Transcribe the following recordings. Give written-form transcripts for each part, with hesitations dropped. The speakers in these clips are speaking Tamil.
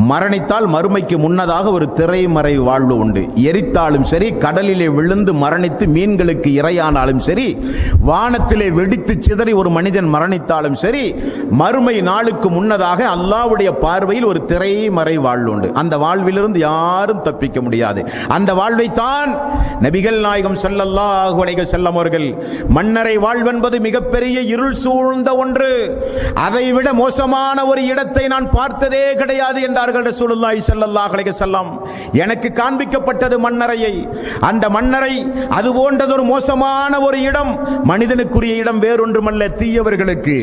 மரணித்தால் மறுமைக்கு முன்னதாக ஒரு திரைமறை வாழ்வு உண்டு. எரித்தாலும் சரி, கடலிலே விழுந்து மரணித்து மீன்களுக்கு இரையானாலும் சரி, வானத்திலே வெடித்து சிதறி ஒரு மனிதன் மரணித்தாலும் சரி, மறுமை நாளுக்கு முன்னதாக அல்லாஹ்வுடைய பார்வையில் ஒரு திரைமறை வாழ்வு உண்டு. அந்த வாழ்விலிருந்து யாரும் தப்பிக்க முடியாது. அந்த வாழ்வைத்தான் நபிகள் நாயகம் ஸல்லல்லாஹு அலைஹி வஸல்லம் அவர்கள் மன்னரை வாழ்வென்பது மிகப்பெரிய இருள் சூழ்ந்த ஒன்று, அதைவிட மோசமான ஒரு இடத்தை நான் பார்த்ததே கிடையாது என்றார்கள் ரசூலுல்லாஹி ஸல்லல்லாஹு அலைஹி வஸல்லம். எனக்கு காண்பிக்கப்பட்டது மன்னரையை. அந்த மன்னரை அது போன்றதொரு மோசமான ஒரு இடம், மனிதனுக்குரிய இடம் வேறொன்றுமல்ல, தீயவர்களுக்கு.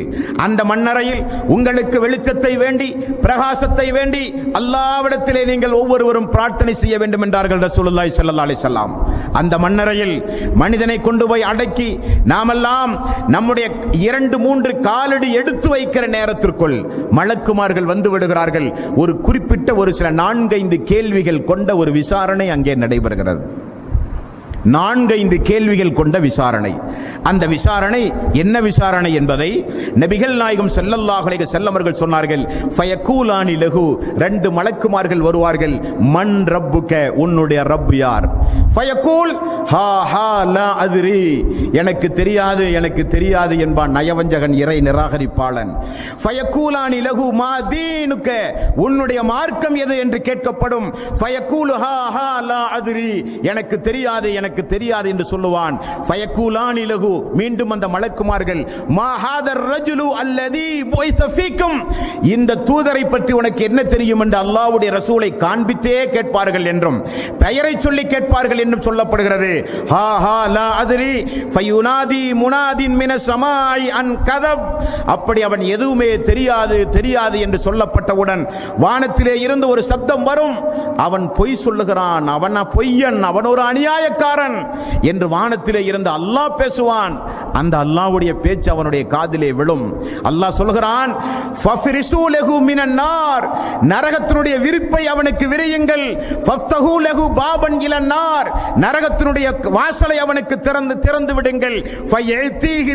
அந்த மன்னரையில் உங்களுக்கு வெளிச்சத்தை வேண்டி, பிரகாசத்தை வேண்டி அல்லாஹ்விடத்திலே நீங்கள் ஒவ்வொருவரும் பிரார்த்தனை செய்ய வேண்டும் என்றார்கள் ரசூலுல்லாஹி ஸல்லல்லாஹு அலைஹி வஸல்லம். அந்த மன்னரையில் மனிதனை கொண்டு போய் அடக்கி நாமெல்லாம் நம்முடைய 2-3 காலடி எடுத்து வைக்கிற நேரத்திற்குள் மலக்குமார்கள் வந்து விடுகிறார்கள். ஒரு குறிப்பிட்ட ஒரு சில 4-5 கேள்விகள் கொண்ட ஒரு விசாரணை அங்கே நடைபெறுகிறது. 4-5 கேள்விகள் கொண்ட விசாரணை. அந்த விசாரணை என்ன விசாரணை என்பதை நபிகள் நாயகம் ஸல்லல்லாஹு அலைஹி வஸல்லம் அவர்கள் சொன்னார்கள். ஃபயகூலானி லஹு, 2 மலக்குமார்கள் வருவார்கள். மன் ரப்புக, உன்னுடைய ரப் யார்? ஃபயகூல் ஹா ஹா லா அத்ரி, எனக்கு தெரியாது எனக்கு தெரியாது என்பான் நயவஞ்சகன், இறை நிராகரிப்பாளன். ஃபயகூலானி லஹு மா தீனுக, உன்னுடைய மார்க்கம் எது என்று கேட்கப்படும். ஃபயகூல் ஹா ஹா லா அத்ரி, எனக்கு தெரியாது எனக்கு தெரியாது என்று சொல்லுவான். ஃபயகூலானி லஹு, மீண்டும் அந்த மலக்குமார்கள் மா ஹாதர் ரஜுலு அல்லதி புய்ஸ ஃபீக்கும், இந்த தூதரை பற்றி உனக்கு என்ன தெரியும் என்று அல்லாஹ்வுடைய ரசூலை காண்பித்தே கேட்பார்கள் என்றும் பெயரை சொல்லி கேட்பார்கள் என்றும் சொல்லப்படுகிறது. ஹா ஹா லா அத்ரி ஃபயுனாதி முனாதின் மினஸ் ஸமாஇ அன் கதப், அப்படி அவன் எதுவுமே தெரியாது தெரியாது என்று சொல்லப்பட்டவுடன் வானத்திலே இருந்து ஒரு சப்தம் வரும், அவன் பொய் சொல்லுகிறான், அவன் பொய்யன், அவன் ஒரு அநியாயக்காரன் என்று வானத்திலே இருந்து அல்லாஹ் பேசுவான். அந்த அல்லாஹ்வுடைய பேச்சு அவனுடைய காதிலே விழும். அல்லாஹ் சொல்கிறான், ஃபஃபிரிசு லஹு மினன் நார், நரகத்தினுடைய விரிப்பை அவனுக்கு விரியுங்கள். ஃபஃப்தஹு லஹு பாபன் இலன் நார், நரகத்தினுடைய வாசலை அவனுக்கு திறந்து விடுங்கள். ஃபயதீஹி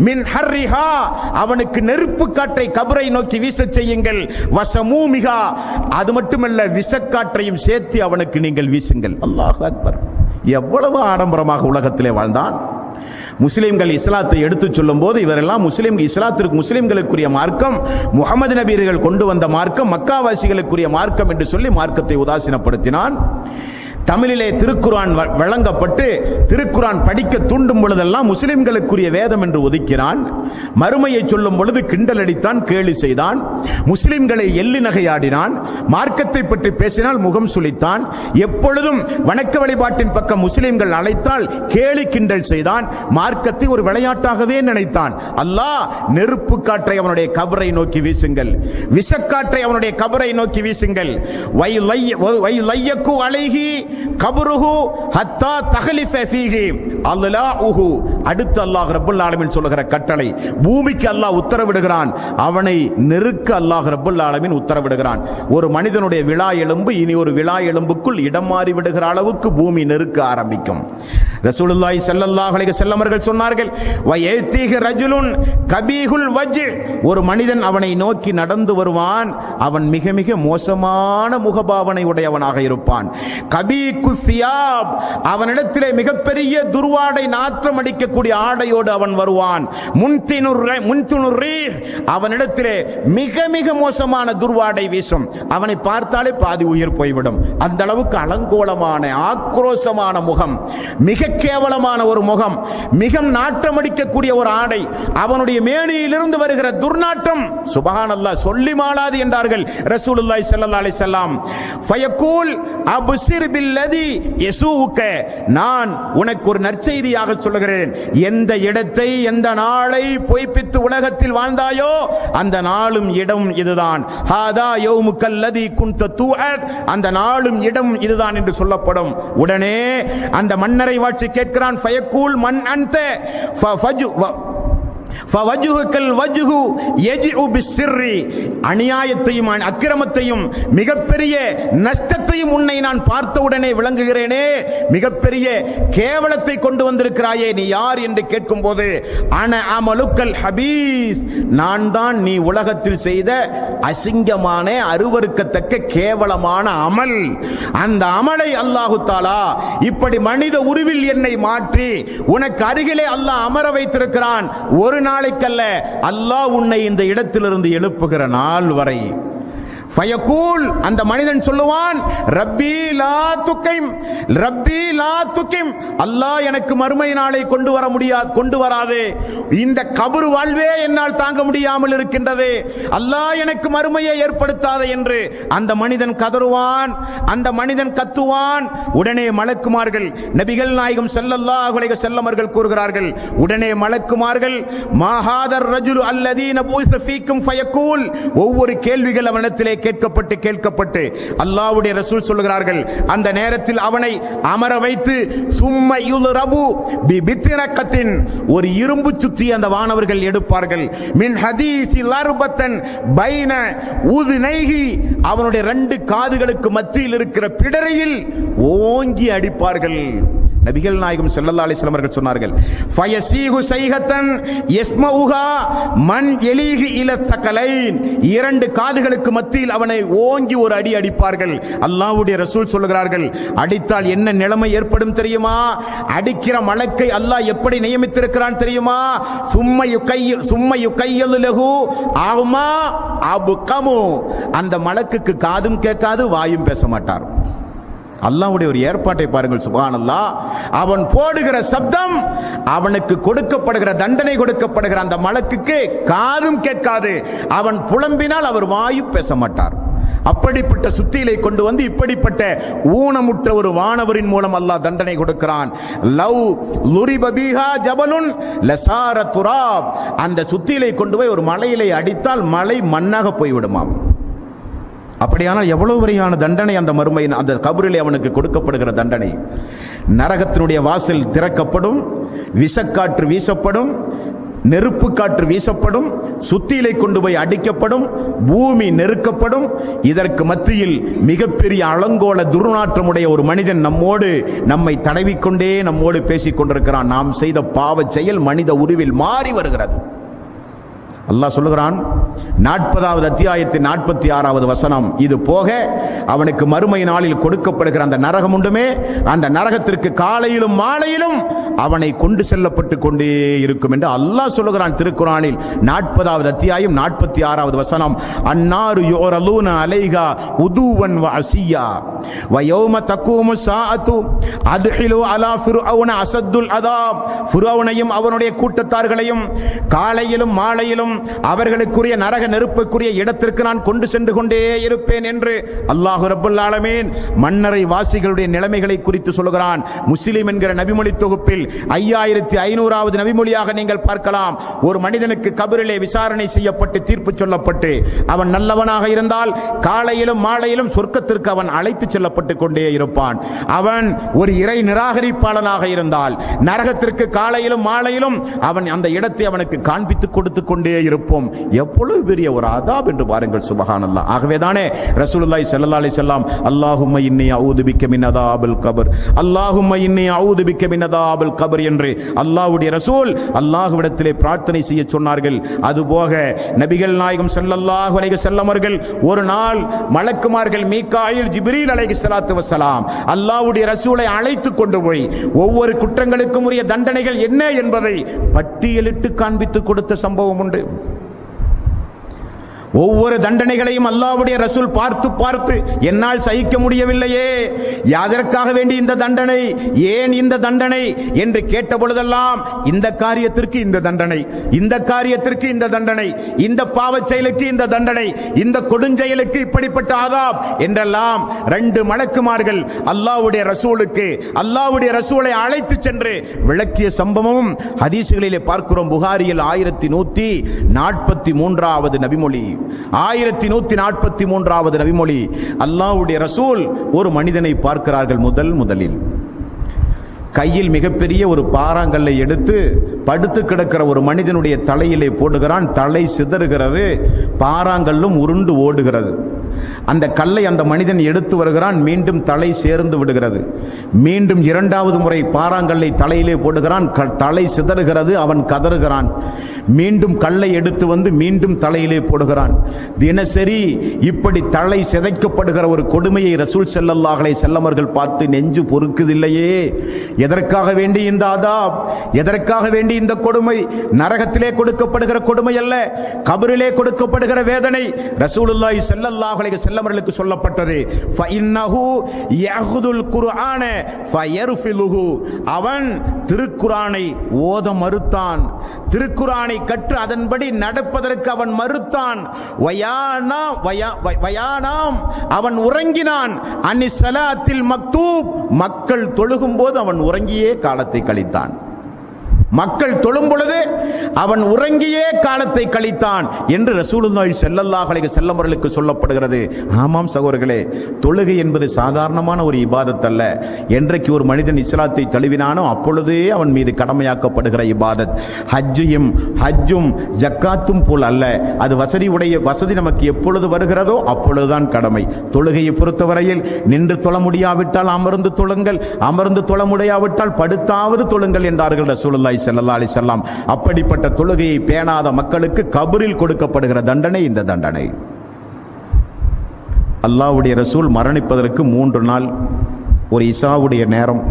மின் ஹர்ரிஹா, அவனுக்கு நெருப்பு காற்றை கபரை நோக்கி வீசச் செய்யுங்கள். வஸமூமிஹா, அது மட்டுமல்ல விஷக்காற்றையும் சேர்த்து அவனுக்கு நீங்கள் வீசுங்கள். அல்லாஹ் அக்பர். எவ்வளவு ஆடம்பரமாக உலகத்திலே வாழ்ந்தான். முஸ்லிம்கள் இஸ்லாத்தை எடுத்து சொல்லும் போது இவரெல்லாம் முஸ்லிம்களுக்குரிய மார்க்கம், முகமது நபியர்கள் கொண்டு வந்த மார்க்கம், மக்காவாசிகளுக்குரிய மார்க்கம் என்று சொல்லி மார்க்கத்தை உதாசீனப்படுத்தினான். தமிழிலே திருக்குர்ஆன் வழங்கப்பட்டு திருக்குர்ஆன் படிக்க தூண்டும் பொழுதெல்லாம் முஸ்லிம்களுக்குரிய வேதம் என்று ஒதுக்கினான். மறுமையை சொல்லும் பொழுது கிண்டல் அடித்தான், கேலி செய்தான். முஸ்லிம்களை எள்ளி நகையாடினான். மார்க்கத்தை பற்றி பேசினால் முகம் சுளித்தான். எப்பொழுதும் வணக்க வழிபாட்டின் பக்கம் முஸ்லிம்கள் அழைத்தால் கேலி கிண்டல் செய்தான். மார்க்கத்தை ஒரு விளையாட்டாகவே நினைத்தான். அல்லாஹ் நெருப்பு காற்றை அவனுடைய கபரை நோக்கி வீசுங்கள், விஷக்காற்றை அவனுடைய கபரை நோக்கி வீசுங்கள். வைலையக்கு அலைஹி கபருஹு ஹத்தா தஹலிஃப ஃபீஹி அல்லாஹு, அடுத்து அல்லாஹ் ரப்பல் ஆலமீன் சொல்லுகிற கட்டளை, பூமிக்கு அல்லாஹ் உத்தரவிடுகிறான், அவனை நெருக்க அல்லாஹ் ரப்பல் ஆலமீன் உத்தரவிடுகிறான். ஒரு மனிதனுடைய விழா எலும்பு இனி ஒரு விழா எலும்புக்குள் இடம் மாறி விடுகிற அளவுக்கு பூமி நெருக்க ஆரம்பிக்கும். ரசூலுல்லாஹி ஸல்லல்லாஹு அலைஹி வஸல்லம் அவர்கள் சொன்னார்கள், வயதீஹி ரஜுலுன் கபீஹுல் வஜ், ஒரு மனிதன் அவனை நோக்கி நடந்து வருவான், அவன் மிக மிக மோசமான முகபாவனை உடையவனாக இருப்பான். கபீகு சியாப், அவனிடத்திலே மிகப்பெரிய துர்வாடை நாற்றம் அடிக்கக்கூடிய ஆடையோடு அவன் வருவான். முன்துனுர் ரீஹ், அவனிடத்திலே மிக மிக மோசமான துர்வாடை வீசும். அவனை பார்த்தாலே பாதி உயிர் போய்விடும். அந்த அளவுக்கு அலங்கோலமான ஆக்ரோஷமான முகம், மிக கேவலமான ஒரு முகம், மிக நாற்றம் அடிக்கக்கூடிய ஒரு ஆடை, அவனுடைய மேனியிலிருந்து வருகிற துர்நாற்றம் சுப்ஹானல்லாஹ் சொல்லி மாளாது என்றார்கள் ரசூலுல்லாஹி ஸல்லல்லாஹு அலைஹி வஸல்லம். ஃபயகூல் அப்சிர் பில்லதி யசூக, நான் உனக்கு ஒரு நற்செய்தியாக சொல்லுகிறேன். எந்த இடத்தை எந்த நாளை பொய்ப்பித்து உலகத்தில் வாழ்ந்தாயோ அந்த நாளும் இடம் இதுதான். ஹாதா யௌமுக்கல் லதி குன்த துஅத், அந்த நாளும் இடம் இதுதான் என்று சொல்லப்படும். உடனே அந்த மன்னரை வாட்சி கேட்கிறான். ஃபயகூல் மன் அன்த ஃபவஜ்ஹுகல் வஜ்ஹு யஜ்உ பிஸ்ஸிர்ரி, அநியாயத்தையும் அக்கிரமத்தையும் மிகப்பெரிய நஷ்டத்தையும் உன்னை நான் பார்த்தவுடனே விளங்குகிறேனே, மிகப்பெரிய கேவலத்தை கொண்டு வந்திருக்கிறாயே, நீ யார் என்று கேட்கும் போது அன அமலுக்கல் ஹபீஸ், நான் தான் நீ உலகத்தில் செய்த அசிங்கமான அருவருக்கத்தக்க கேவலமான அமல். அந்த அமலை அல்லாஹு தஆலா இப்படி மனித உருவில் என்னை மாற்றி உனக்கு அருகிலே அல்லாஹ் அமர வைத்திருக்கிறான். ஒரு நாளைக்கல்ல, அல்லாஹ் உன்னை இந்த இடத்திலிருந்து எழுப்புகிற நாள் வரை. ஃபயகூல், அந்த மனிதன் சொல்லுவான், ரப்பி லா துகிம், ரப்பி லா துகிம், அல்லாஹ் எனக்கு மறுமை நாளை கொண்டு வர முடியாது, கொண்டு வராதே, இந்த கபர் வாழ்வே என்னால் தாங்க முடியாமல் இருக்கின்றது, அல்லாஹ் எனக்கு மறுமையை ஏற்படுத்தாதே என்று அந்த மனிதன் கதறுவான், அந்த மனிதன் கத்துவான். உடனே மலக்குமார்கள், நபிகள் நாயகம் ஸல்லல்லாஹு அலைஹி வஸல்லம் அவர்கள் கூறுகிறார்கள், உடனே மலக்குமார்கள் மாஹாதர் ரஜுல் அல்லதீன புஇஸ ஃபீக்கும் ஃபயகூல், ஒவ்வொரு கேள்விகள் அவனிடத்திலே கேட்கப்பட்டு அல்லாஹ்வுடைய ரசூல் சொல்கிறார்கள், அந்த நேரத்தில் அவனை அமர வைத்து சும்ம யுல்ரபு பிபித்ரகத்தின், ஒரு இரும்பு சுத்தி அந்த வானவர்கள் எடுப்பார்கள், மின் ஹதீஸி லர்பத்தன் பைன உதுனைஹி, அவனுடைய 2 காதுகளுக்கு மத்தியில் இருக்கிற பிடரையில் ஓங்கி அடிப்பார்கள். நபிகள் நாயகம் ஸல்லல்லாஹு அலைஹி வஸல்லம் அவர்கள் சொன்னார்கள், ஃபயஸீஹு ஸைஹத்தன் யஸ்மஉஹா மன் யலீஹி இல தகலைன், 2 காதுகளுக்கு மத்தியில் அவனை ஓங்கி ஒரு அடி அடிப்பார்கள். அல்லாஹ்வுடைய ரசூல் சொல்கிறார்கள், அடித்தால் என்ன நிலைமை ஏற்படும் தெரியுமா? அடிக்கிற மலக்கை அல்லாஹ் எப்படி நியமித்திருக்கிறான் தெரியுமா? சும்ம யுகையலு லஹு ஆமா அப்கமு, அந்த மலக்குக்கு காதும் கேட்காது, வாயும் பேச மாட்டார். அல்லாஹ்வுடைய ஒரு ஏற்பாட்டை பாருங்கள், சுப்ஹானல்லாஹ். அவன் போடுகிற சப்தம், அவனுக்கு கொடுக்கப்படுகிற தண்டனை, கொடுக்கப்படுகிற அந்த மலக்குக்கு காதும் கேட்காது, அவன் புலம்பினால் அவர் வாயும் பேச மாட்டார். அப்படிப்பட்ட சுத்தியிலை கொண்டு வந்து இப்படிப்பட்ட ஊனமுற்ற ஒரு வானவரின் மூலம் அல்லாஹ் தண்டனை கொடுக்கிறான். லவ் லுரிப பிஹா ஜபலுன் லசார துராப், அந்த சுத்தியிலை கொண்டு போய் ஒரு மலையிலே அடித்தால் மலை மண்ணாக போய்விடுமாம். அப்படியானால் எவ்வளவு வரையான தண்டனை அந்த மறுமையின் அந்த கபரிலே அவனுக்கு கொடுக்கப்படுகிற தண்டனை. நரகத்தினுடைய வாசல் திறக்கப்படும், விஷக்காற்று வீசப்படும், நெருப்பு காற்று வீசப்படும், சுத்தியிலை கொண்டு போய் அடிக்கப்படும், பூமி நெருக்கப்படும். இதற்கு மத்தியில் மிகப்பெரிய அலங்கோல துர்நாற்றமுடைய ஒரு மனிதன் நம்மை தடவிக்கொண்டே நம்மோடு பேசிக் கொண்டிருக்கிறான். நாம் செய்த பாவ செயல் மனித உருவில் மாறி வருகிறது. அல்லாஹ் சொல்லுகிறான் 40வது அத்தியாயத்தின் 46வது வசனம், இது போக அவனுக்கு மறுமை நாளில் கொடுக்கப்படுகிற அந்த நரகம் உண்டுமே, அந்த நரகத்திற்கு காலையிலும் மாலையிலும் அவனை கொண்டு செல்லப்பட்டு கொண்டே இருக்கும் என்று அல்லாஹ் சொல்லுகிறான் திருக்குர்ஆனில். 40வது அத்தியாயம் 46வது வசனம், அன்னாரு யுரலூன அலைஹா உதுவன் வ அஸியா வ யௌம தகூமு ஸாஅத்து அத்ஹிலு அலா ஃபிர்அவுன அஸத்துல் அதாப், ஃபிர்அவுனையும் அவனுடைய கூட்டத்தார்களையும் காலையிலும் மாலையிலும் அவர்களுக்குரிய நரக நெருப்புக்குரிய இடத்திற்கு நான் கொண்டு சென்று கொண்டே இருப்பேன் என்று அல்லாஹ் ரப்பல் ஆலமீன் மன்னரை வாசிகளுடைய நிலைமைகளை குறித்து சொல்கிறான். முஸ்லிம் என்கிற நபிமொழி தொகுப்பில் 5500வது நபிமொழியாக நீங்கள் பார்க்கலாம். ஒரு மனிதனுக்கு கபரிலே விசாரணை செய்யப்பட்டு தீர்ப்பு சொல்லப்பட்டு அவன் நல்லவனாக இருந்தால் காலையிலும் மாலையிலும் சொர்க்கத்திற்கு அவன் அழைத்து செல்லப்பட்டு கொண்டே இருப்பான். அவன் ஒரு இறை நிராகரிப்பாளனாக இருந்தால் நரகத்திற்கு காலையிலும் மாலையிலும் அவன் அந்த இடத்தை அவனுக்கு காண்பித்து கொடுத்து கொண்டே இருப்போம். எவ்வளவு பெரிய ஒரு அதாப் என்று பாருங்கள், சுப்ஹானல்லாஹ். ஆகவேதானே ரசூலுல்லாஹி ஸல்லல்லாஹு அலைஹி வஸல்லம் அல்லாஹும்ம இன்னி அஊது பிக்க மின் அதாபில் கபர், அல்லாஹும்ம இன்னி அஊது பிக்க மின் அதாபில் கபர் என்று அல்லாஹ்வுடைய ரசூல் அல்லாஹ்விடத்திலே பிரார்த்தனை செய்ய சொன்னார்கள். அதுபோக நபிகள் நாயகம் ஸல்லல்லாஹு அலைஹி வஸல்லம் அவர்கள் ஒரு நாள் மலக்குமார்கள் மீகாயில் ஜிப்ரீல் அலைஹிஸ்ஸலாத்து வஸ்ஸலாம் அல்லாஹ்வுடைய ரசூலை அழைத்து கொண்டு போய் ஒவ்வொரு குற்றங்களுக்கும் உரிய தண்டனைகள் என்ன என்பதை பட்டியலிட்டு காண்பித்து கொடுத்த சம்பவம் உண்டு. ஒவ்வொரு தண்டனைகளையும் அல்லாஹ்வுடைய ரசூல் பார்த்து பார்த்து என்னால் சகிக்க முடியவில்லையே, யாதற்காக வேண்டி இந்த தண்டனை, ஏன் இந்த தண்டனை என்று கேட்ட பொழுதெல்லாம் இந்த காரியத்திற்கு இந்த தண்டனை, இந்த காரியத்திற்கு இந்த தண்டனை, இந்த பாவச் செயலுக்கு இந்த தண்டனை, இந்த கொடுஞ்செயலுக்கு இப்படிப்பட்ட ஆதாப் என்றெல்லாம் 2 மலக்குமார்கள் அல்லாஹ்வுடைய ரசூலுக்கு அல்லாஹ்வுடைய ரசூலை அழைத்து சென்று விளக்கிய சம்பவமும் ஹதீஸ்களிலே பார்க்கிறோம். புகாரியில் 1143வது நபிமொழி, 1143வது நபிமொழி. அல்லாஹ்வுடைய ரசூல் ஒரு மனிதனை பார்க்கிறார்கள். முதலில் கையில் மிகப்பெரிய ஒரு பாறாங்கல்லை எடுத்து படுத்து கிடக்கிற ஒரு மனிதனுடைய தலையிலே போடுகிறான். தலை சிதறுகிறது, பாறாங்கல்லும் உருண்டு ஓடுகிறது. அந்த கல்லை அந்த மனிதன் எடுத்து வருகிறான், மீண்டும் தலை சேர்ந்து விடுகிறது. மீண்டும் இரண்டாவது முறை பாறாங்கல்லை தலையிலே போடுகிறான், தலை சிதறுகிறது, அவன் கதறுகிறான். மீண்டும் கல்லை எடுத்து வந்து மீண்டும் தலையிலே போடுகிறான். தினசரி இப்படி தலை சிதைக்கப்படுகிற ஒரு கொடுமையை ரசூல் ஸல்லல்லாஹு அலைஹி வஸல்லம் அவர்கள் பார்த்து நெஞ்சு பொறுக்குதில்லையே. எதற்காக வேண்டி இந்த அதாப், எதற்காக வேண்டி இந்த கொடுமை? நரகத்திலே கொடுக்கப்படுகிற கொடுமை அல்ல, கபரிலே கொடுக்கப்படுகிற வேதனை. ரசூலுல்லாஹி ஸல்லல்லாஹு அலைஹி வஸல்லம் அவர்களுக்கு சொல்லப்பட்டது, ஃபஇன்னஹு யஅஹுதுல் குர்ஆன ஃபயர்ஃபிலுஹு. அவன் திருக்குர்ஆனை ஓத மறுத்தான், திருக்குர்ஆனை கற்று அதன்படி நடப்பதற்கு அவன் மறுத்தான். வயானாம், அவன் உறங்கினான். அன்னி ஸலாத்தில் மக்தூப், மக்கள் தொழுகும் போது அவன் உறங்கியே காலத்தை கழித்தான். மக்கள் தொழும் பொழுது அவன் உறங்கியே காலத்தை கழித்தான் என்று ரசூலுல்லாஹி ஸல்லல்லாஹு அலைஹி வஸல்லம் அவர்களுக்கு சொல்லப்படுகிறது. ஆமாம் சகோதரர்களே, தொழுகை என்பது சாதாரணமான ஒரு இபாதத் அல்ல. என்றைக்கு ஒரு மனிதன் இஸ்லாத்தை தழுவினானோ அப்பொழுதே அவன் மீது கடமையாக்கப்படுகிற இபாதத். ஹஜ்ஜும் ஜக்காத்தும் போல் அல்ல. அது வசதி நமக்கு எப்பொழுது வருகிறதோ அப்பொழுதுதான் கடமை. தொழுகையை பொறுத்தவரையில் நின்று தொழ முடியாவிட்டால் அமர்ந்து தொழுங்கள், அமர்ந்து தொழ முடியாவிட்டால் படுத்தாவது தொழுங்கள் என்றார்கள் ரசூலுல்லாஹி ஸல்லல்லாஹு அலைஹி வஸல்லம். அப்படிப்பட்ட தொழுகையை பேணாத மக்களுக்கு கபரில் கொடுக்கப்படுகிற தண்டனை இந்த தண்டனை. அல்லாஹ்வுடைய ரசூல் மரணிப்பதற்கு 3 நாள், ஒரு இஷாவுடைய நேரம்,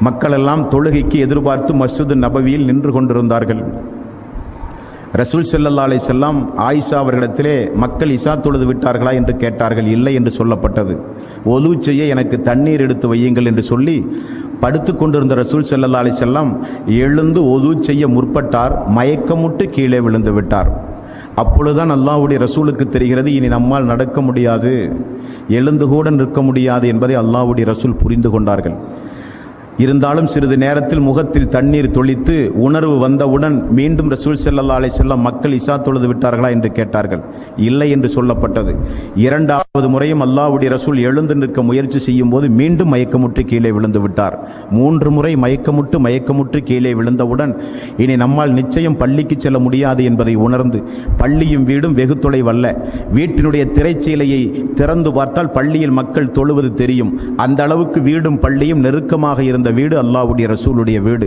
மக்கள் எல்லாம் தொழுகைக்கு எதிர்பார்த்து மஸ்ஜித் நபவியில் நின்று கொண்டிருந்தார்கள். ரசூல் ஸல்லல்லாஹு அலைஹி வஸல்லம் ஆயிஷா அவர்களிடத்திலே மக்கள் இஷா தொழுது விட்டார்களா என்று கேட்டார்கள். இல்லை என்று சொல்லப்பட்டது. ஒலு செய்ய எனக்கு தண்ணீர் எடுத்து வையுங்கள் என்று சொல்லி படுத்துக் கொண்டிருந்த ரசூல் ஸல்லல்லாஹு அலைஹி வஸல்லம் எழுந்து ஒது செய்ய முற்பட்டார். மயக்கமுட்டு கீழே விழுந்து விட்டார். அப்பொழுதுதான் அல்லாஹ்வுடைய ரசூலுக்கு தெரிகிறது, இனி நம்மால் நடக்க முடியாது, எழுந்து கூட நிற்க முடியாது என்பதை அல்லாஹ்வுடைய ரசூல் புரிந்து கொண்டார்கள். இருந்தாலும் சிறிது நேரத்தில் முகத்தில் தண்ணீர் தொளித்து உணர்வு வந்தவுடன் மீண்டும் ரசூல் ஸல்லல்லாஹு அலைஹி வஸல்லம் மக்கள் இஷா தொழுது விட்டார்களா என்று கேட்டார்கள். இல்லை என்று சொல்லப்பட்டது. இரண்டாவது முறையும் அல்லாஹ்வுடைய ரசூல் எழுந்து நிற்க முயற்சி செய்யும் போது மீண்டும் மயக்கமுற்று கீழே விழுந்து விட்டார். 3 முறை மயக்கமுற்று கீழே விழுந்தவுடன் இனி நம்மால் நிச்சயம் பள்ளிக்கு செல்ல முடியாது என்பதை உணர்ந்து, பள்ளியும் வீடும் வெகு தொலைவல்ல, வீட்டினுடைய திரைச்சீலையை திறந்து பார்த்தால் பள்ளியில் மக்கள் தொழுவது தெரியும். அந்த அளவுக்கு வீடும் பள்ளியும் நெருக்கமாக இருந்த வீடு அல்லாஹ்வுடைய ரசூலுடைய வீடு.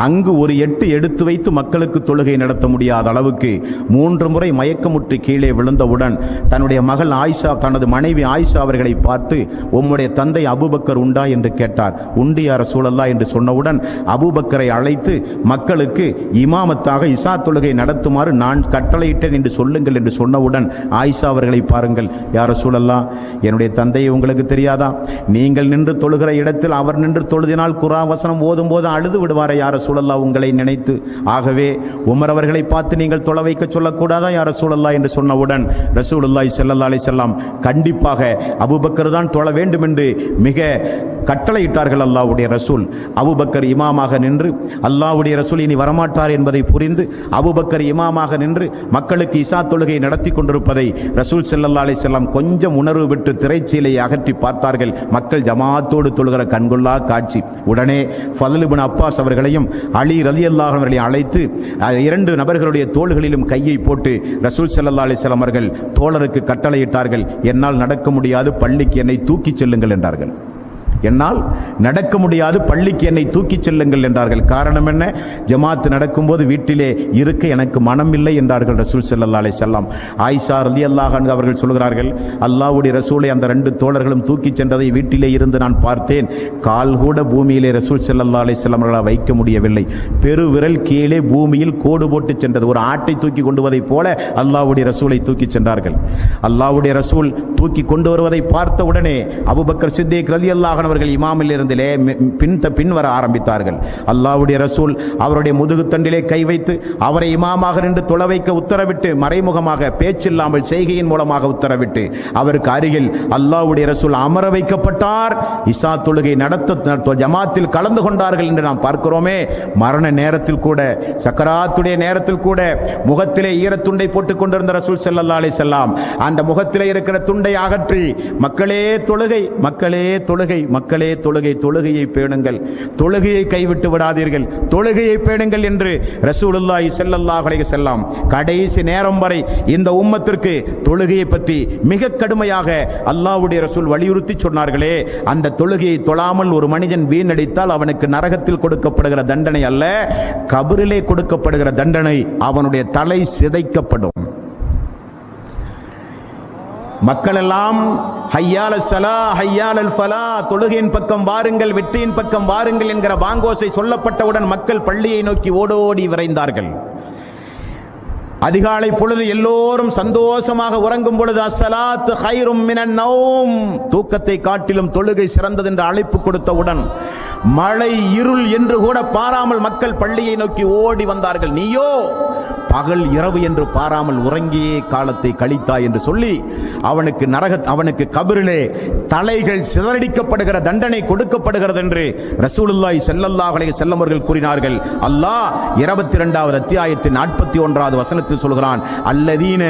அங்கு ஒரு எட்டு எடுத்து வைத்து மக்களுக்கு தொழுகை நடத்த முடியாத அளவுக்கு 3 முறை மயக்கமுற்று கீழே விழுந்தவுடன் தன்னுடைய மகள் ஆயிஷா, தனது மனைவி ஆயிஷா அவர்களை பார்த்து, உம்முடைய தந்தை அபூபக்கர் உண்டா என்று கேட்டார். உண்டு யா ரசூலல்லாஹ் என்று சொன்னவுடன் அபூபக்கரை அழைத்து மக்களுக்கு இமாமத்தாக இஷா தொழுகை நடத்துமாறு நான் கட்டளையிட்டேன் என்று சொல்லுங்கள் என்று சொன்னவுடன் ஆயிஷா அவர்களை பாருங்கள், யா ரசூலல்லாஹ், என்னுடைய தந்தையை உங்களுக்கு தெரியாதா? நீங்கள் நின்று தொழுகிற இடத்தில் அவர் நின்று தொழுதினால் குர்ஆன் வசனம் ஓதும் போது அழுது விடுவாரே யா ரசூலல்லாஹ் உங்களை நினைத்து. ஆகவே உமர் அவர்களை பார்த்து நீங்கள் தொழ வைக்க சொல்லக்கூடாதா யா ரசூலல்லாஹ் என்று சொன்னவுடன் ரசூலுல்லாஹி ஸல்லல்லாஹு அலைஹி வஸல்லம் கண்டிப்பாக அபூபக்கர் தான் தொழ வேண்டும் என்று மிக கட்டளையிட்டார்கள் அல்லாஹ்வுடைய ரசூல். அபூபக்கர் இமாமாக நின்று, அல்லாஹ்வுடைய ரசூல் இனி வரமாட்டார் என்பதை புரிந்து அபூபக்கர் இமாமாக நின்று மக்களுக்கு இஷா தொழுகை நடத்தி கொண்டிருப்பதை ரசூல் ஸல்லல்லாஹு அலைஹி வஸல்லம் கொஞ்சம் உணர்வு விட்டு திரைச்சீலையை அகற்றி பார்த்தார்கள். மக்கள் ஜமாத்தோடு தொழுகிற கண்கொள்ளா காட்சி. உடனே ஃபத்ல் இப்னு அப்பாஸ் அவர்களையும் அலி ரலியல்லாஹு அவர்களையும் அழைத்து 2 நபர்களுடைய தோள்களிலும் கையை போட்டு ரசூல் ஸல்லல்லாஹு அலைஹி வஸல்லம் அவர்கள் தோழருக்கு கட்டளையிட்டார்கள், என்னால் நடக்க முடியாது, பள்ளிக்கு என்னை தூக்கிச் செல்லுங்கள் என்றார்கள். என்னால் நடக்க முடியாது, பள்ளிக்கு என்னை தூக்கிச் செல்லுங்கள் என்றார்கள். காரணம் என்ன? ஜமாத் நடக்கும்போது வீட்டிலே இருக்க எனக்கு மனம் இல்லை என்றார்கள் ரசூல் ஸல்லல்லாஹு அலைஹி வஸல்லம். ஆயிஷா ரலியல்லாஹு அன்ஹா அவர்கள் சொல்கிறார்கள், அல்லாஹ்வுடைய ரசூலை அந்த 2 தோழர்களும் தூக்கிச் சென்றதை வீட்டிலே இருந்து நான் பார்த்தேன். கால் கூட பூமியிலே ரசூல் ஸல்லல்லாஹு அலைஹி வஸல்லம் அவர்களால் வைக்க முடியவில்லை. பெருவிரல் கீழே பூமியில் கோடு போட்டு சென்றது. ஒரு ஆட்டை தூக்கி கொண்டு வருவதை போல அல்லாஹ்வுடைய ரசூலை தூக்கிச் சென்றார்கள். அல்லாஹ்வுடைய ரசூல் தூக்கி கொண்டு வருவதை பார்த்த உடனே அபூபக்கர் சித்திக் ரலியல்லாஹு அன்ஹு அவர்கள் இமாமில் இருந்திலே பின் வர ஆரம்பித்தார்கள். அல்லாஹ்வுடைய ரசூல் அவருடைய முதுகு தண்டிலே கை வைத்து அவரை இமாமாக நின்று தொழ வைக்க உத்தரவிட்டு, மறைமுகமாக பேச்சில்லாமல் செய்கையின் மூலமாக உத்தரவிட்டு அவருக்கு அருகில் அல்லாஹ்வுடைய ரசூல் அமர வைக்கப்பட்டார். இஷா தொழுகை நடத்த ஜமாத்தில் கலந்து கொண்டார்கள் என்று நாம் பார்க்கிறோமே. மரண நேரத்தில் கூட, சக்கராத்துடைய நேரத்தில் கூட முகத்திலே ஈரத்துண்டை போட்டுக் கொண்டிருந்த ரசூல் ஸல்லல்லாஹு அலைஹி வஸல்லம் அந்த முகத்திலே இருக்கிற துண்டை அகற்றி மக்களே தொழுகை, மக்களே தொழுகை, மக்களே தொழுகையை பேணுங்கள், தொழுகையை கைவிட்டு விடாதீர்கள், தொழுகையை பேணுங்கள் என்று ரசூலுல்லாஹி ஸல்லல்லாஹு அலைஹி வஸல்லம் கடைசி நேரம் வரை இந்த உம்மத்திற்கு தொழுகையை பற்றி மிக கடுமையாக அல்லாஹ்வுடைய ரசூல் வலியுறுத்தி சொன்னார்களே, அந்த தொழுகையை தொழாமல் ஒரு மனிதன் வீணடித்தால் அவனுக்கு நரகத்தில் கொடுக்கப்படுகிற தண்டனை அல்ல, கபரிலே கொடுக்கப்படுகிற தண்டனை, அவனுடைய தலை சிதைக்கப்படும். மக்கள் எல்லாம் ஹய்யால ஸலா ஹய்யாலல் ஃபலா, தொழுகையின் பக்கம் வாருங்கள், வெற்றியின் பக்கம் வாருங்கள் என்கிற பாங்கோசை சொல்லப்பட்டவுடன் மக்கள் பள்ளியை நோக்கி ஓடோடி விரைந்தார்கள். அதிகாலை பொழுது எல்லோரும் சந்தோஷமாக உறங்கும் பொழுது அஸ்ஸலாத்து கைரும் மினன் நௌம், தூக்கத்தை காட்டிலும் தொழுகை சிறந்தது என்று அழைப்பு கொடுத்தவுடன் மழை இருள் என்று கூட பாராமல் மக்கள் பள்ளியை நோக்கி ஓடி வந்தார்கள். நீயோ பகல் இரவு என்று பாராமல் உறங்கியே காலத்தை கழித்தாய் என்று சொல்லி அவனுக்கு கபரிலே தலைகள் சிதறடிக்கப்படுகிற தண்டனை கொடுக்கப்படுகிறது என்று ரசூலுல்லாஹி ஸல்லல்லாஹு அலைஹி வஸல்லம் அவர்கள் கூறினார்கள். அல்லாஹ் 22வது அத்தியாயத்தின் 41வது வசனத்தில் சொல்கிறான், அல்லதீன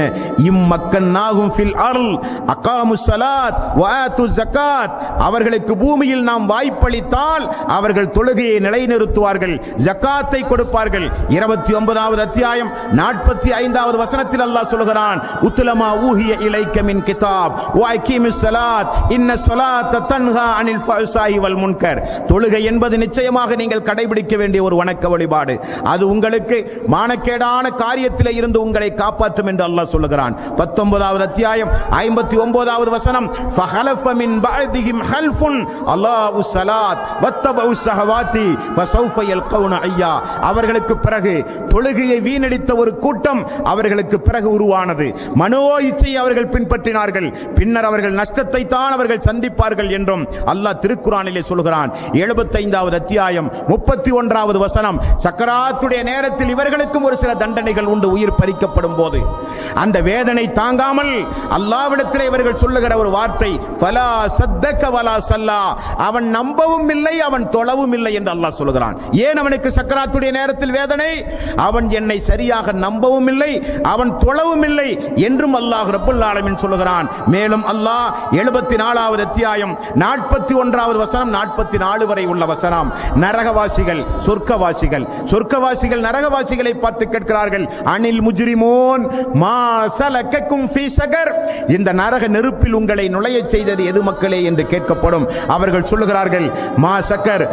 இம்மக்கன்னாஹும் ஃபில் அர்ல் அகாமுஸ் ஸலாத் வ ஆத்துஸ் ஸகாத், அவர்களுக்கு பூமியில் நாம் வாய்ப்பளித்தால் அவர்கள் தொழுகையை நிலைநிறுத்துவார்கள், ஜகாத்தை கொடுப்பார்கள். 29வது அத்தியாயம் 45வது வசனத்தில் அல்லாஹ் சொல்கிறான், உத்லமா ஊஹிய இலைக்க மின் கிதாப் வ அகீமிஸ் ஸலாத் இன்ன ஸலாத்த தன்ஹா அனில் ஃபஹ்ஷாஇ வல் முன்கர், தொழுகை என்பது நிச்சயமாக நீங்கள் கடைபிடிக்க வேண்டிய ஒரு வணக்க வழிபாடு, அது உங்களுக்கு மானக்கேடான காரியத்திலே இருந்து உங்களை காப்பாற்றும் என்று அல்லாஹ் சொல்கிறான். 19வது அத்தியாயம் 59வது வசனம், ஃபஹலஃப மின் பஅதிஹிம் ஹல்ஃபுன் அல்லாஹு ஸலாத் வத்தபஉ ஸஹவாத்தி ஃபஸௌஃப யல்கௌன ஐயா, அவர்களுக்கு பிறகு தொழுகையை வீணடித்த ஒரு கூட்டம் அவர்களுக்கு பிறகு உருவானது, மனோ இச்சையை அவர்கள் பின்பற்றினார்கள், பின்னர் அவர்கள் நஷ்டத்தை தான் அவர்கள் சந்திப்பார்கள் என்றும் அல்லாஹ் திருக்குர்ஆனிலே சொல்கிறான். 75வது அத்தியாயம் 31வது வசனம், சக்கராத்துடைய நேரத்தில் இவர்களுக்கும் ஒரு சில தண்டனைகள் உண்டு. உயிர் பறிக்கப்படும் போது அந்த வேதனை தாங்காமல் அல்லாஹ்விடத்திலே இவர்கள் சொல்லுகிற ஒரு வார்த்தை, ஃபலா சத்தக வலா ஸல்லா, அவன் நம்பவும் இல்லை அவன் தொழவும் இல்லை என்று அல்லாஹ் சொல்கிறான். ஏன் அவனுக்கு சக்கராத்துடைய நேரத்தில் வேதனை? அவன் என்னை சரியாக நம்பவும் இல்லை அவன் தொழவும் இல்லை என்றும் அல்லாஹ் ரப்பல் ஆலமீன் சொல்கிறான். மேலும் அல்லாஹ் 74வது அத்தியாயம் 41வது வசனம் 44 வரை உள்ள வசனம், நரகவாசிகள் சொர்க்கவாசிகள் நரகவாசிகளை பார்த்து கேட்கிறார்கள், அனில் முஜ்ரிமூன் மா சலக்கக்கும் ஃபீ ஸகர், இந்த நரக நெருப்பில் உங்களை நுழைய செய்தது எது மக்களே என்று கேட்கப்படும். அவர்கள் சொல்லுகிறார்கள், மா ஸகர்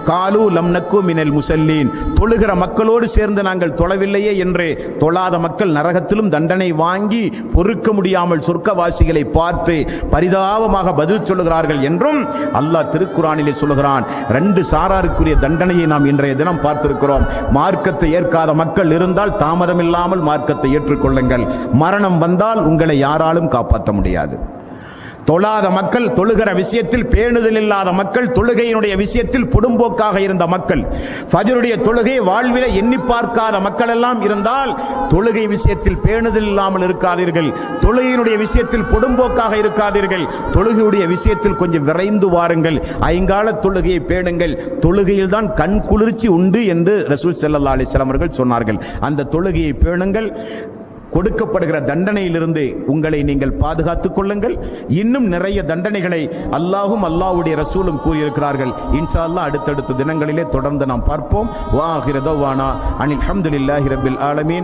காலு லம் நக்கு மினல் முஸல்லீன், தொழுகிற மக்களோடு சேர்ந்து நாங்கள் தொழவில்லையே என்று தொழாத மக்கள் நரகத்திலும் தண்டனை வாங்கி பொறுக்க முடியாமல் சொர்க்கவாசிகளை பார்த்து பரிதாபமாக பதில் சொல்லுகிறார்கள் என்றும் அல்லாஹ் திருக்குர்ஆனிலே சொல்கிறான். 2 சாராருக்குரிய தண்டனையை நாம் இன்றைய தினம் பார்த்திருக்கிறோம். மார்க்கத்தை ஏற்காத மக்கள் இருந்தால் தாமதமில்லாமல் மார்க்கத்தை ஏற்றுக்கொள்ளுங்கள், மரணம் வந்தால் உங்களை யாராலும் காப்பாற்ற முடியாது. தொழாத மக்கள், தொழுகிற விஷயத்தில் பேணுதல் இல்லாத மக்கள், தொழுகையினுடைய விஷயத்தில் பொடும்போக்காக இருந்த மக்கள், ஃபஜ்ருடைய தொழுகையை வாழ்வில எண்ணி பார்க்காத மக்கள் எல்லாம் இருந்தால் தொழுகை விஷயத்தில் பேணுதல் இல்லாமல் இருக்காதீர்கள், தொழுகையினுடைய விஷயத்தில் பொடும்போக்காக இருக்காதீர்கள், தொழுகையுடைய விஷயத்தில் கொஞ்சம் விரைந்து வாருங்கள், ஐங்கால தொழுகையை பேணுங்கள், தொழுகையில் தான் கண் குளிர்ச்சி உண்டு என்று ரசூல் ஸல்லல்லாஹு அலைஹி வஸல்லம் அவர்கள் சொன்னார்கள். அந்த தொழுகையை பேணுங்கள், கொடுக்கப்படுகிற தண்டனையிலிருந்து உங்களை நீங்கள் பாதுகாத்துக் கொள்ளுங்கள். இன்னும் நிறைய தண்டனைகளை அல்லாஹ்வும் அல்லாஹ்வுடைய ரசூலும் கூறியிருக்கிறார்கள். இன்ஷா அல்லாஹ் அடுத்தடுத்த தினங்களிலே தொடர்ந்து நாம் பார்ப்போம். வா ஆகிரு தஅவானா அனில் ஹம்துலில்லாஹி ரப்பில் ஆலமீன்.